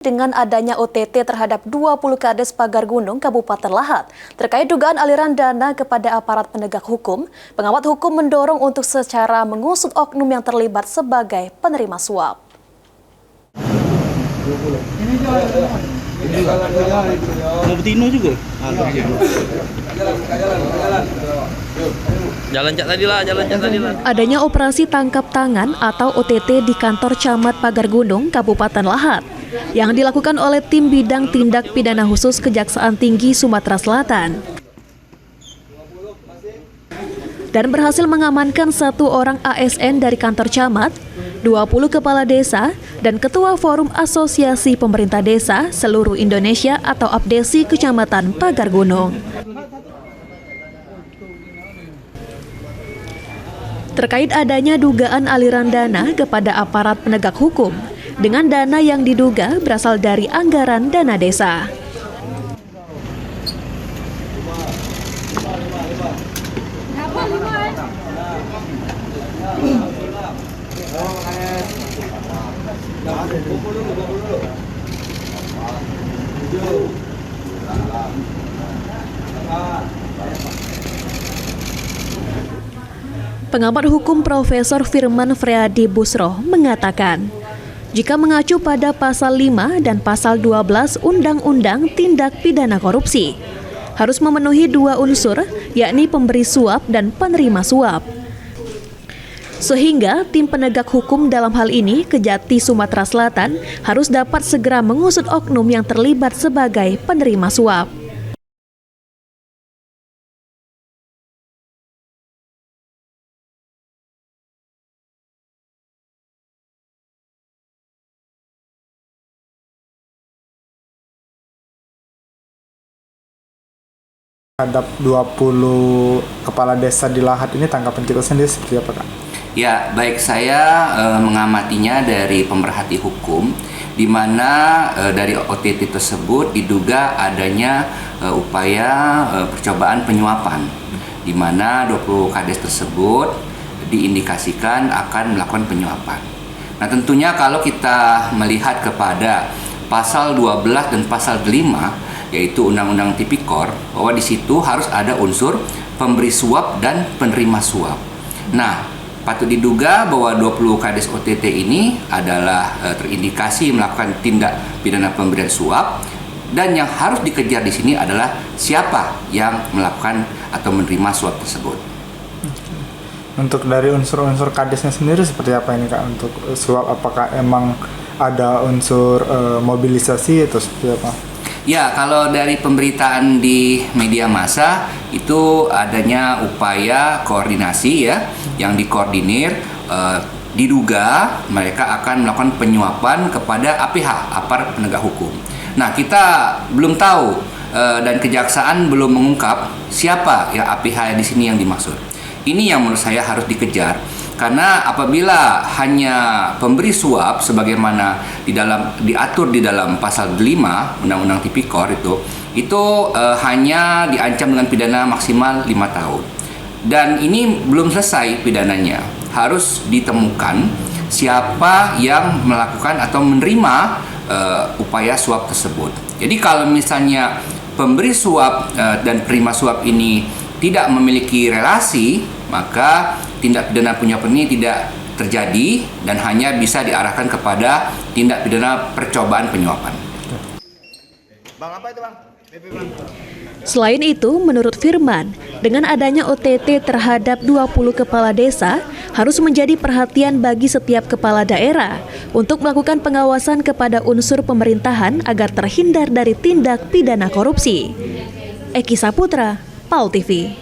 Dengan adanya OTT terhadap 20 Kades Pagar Gunung Kabupaten Lahat terkait dugaan aliran dana kepada aparat penegak hukum, pengamat hukum mendorong untuk secara mengusut oknum yang terlibat sebagai penerima suap. Jalan cak tadi lah. Adanya operasi tangkap tangan atau OTT di kantor Camat Pagar Gunung Kabupaten Lahat yang dilakukan oleh tim bidang tindak pidana khusus Kejaksaan Tinggi Sumatera Selatan dan berhasil mengamankan 1 orang ASN dari kantor camat, 20 kepala desa, dan Ketua Forum Asosiasi Pemerintah Desa Seluruh Indonesia atau APDESI Kecamatan Pagar Gunung. Terkait adanya dugaan aliran dana kepada aparat penegak hukum dengan dana yang diduga berasal dari anggaran dana desa. Pengamat hukum Profesor Firman Friadi Busroh mengatakan, jika mengacu pada pasal 5 dan pasal 12 Undang-Undang Tindak Pidana Korupsi, harus memenuhi 2 unsur, yakni pemberi suap dan penerima suap. Sehingga tim penegak hukum dalam hal ini Kejati Sumatera Selatan harus dapat segera mengusut oknum yang terlibat sebagai penerima suap. Terhadap 20 kepala desa di Lahat ini, tanggapan kita sendiri seperti apa, Kak? Ya, baik, saya mengamatinya dari pemerhati hukum, di mana dari OTT tersebut diduga adanya upaya percobaan penyuapan, di mana 20 kades tersebut diindikasikan akan melakukan penyuapan. Nah, tentunya kalau kita melihat kepada pasal 12 dan pasal 5, yaitu Undang-Undang Tipikor, bahwa di situ harus ada unsur pemberi suap dan penerima suap. Nah, patut diduga bahwa 20 Kades OTT ini adalah terindikasi melakukan tindak pidana pemberian suap, dan yang harus dikejar di sini adalah siapa yang melakukan atau menerima suap tersebut. Untuk dari unsur-unsur kadesnya sendiri seperti apa ini, Kak? Untuk suap, apakah emang ada unsur mobilisasi atau seperti apa? Ya, kalau dari pemberitaan di media massa itu adanya upaya koordinasi ya, yang dikoordinir, diduga mereka akan melakukan penyuapan kepada APH, aparat penegak hukum. Nah, kita belum tahu dan kejaksaan belum mengungkap siapa ya APH di sini yang dimaksud. Ini yang menurut saya harus dikejar. Karena apabila hanya pemberi suap sebagaimana diatur di dalam pasal 5 Undang-Undang Tipikor itu hanya diancam dengan pidana maksimal 5 tahun. Dan ini belum selesai pidananya. Harus ditemukan siapa yang melakukan atau menerima upaya suap tersebut. Jadi kalau misalnya pemberi suap dan penerima suap ini tidak memiliki relasi, maka tindak pidana penyuapan ini tidak terjadi dan hanya bisa diarahkan kepada tindak pidana percobaan penyuapan. Bang, apa itu, Bang? Selain itu, menurut Firman, dengan adanya OTT terhadap 20 kepala desa harus menjadi perhatian bagi setiap kepala daerah untuk melakukan pengawasan kepada unsur pemerintahan agar terhindar dari tindak pidana korupsi. Eki Saputra, PAL TV.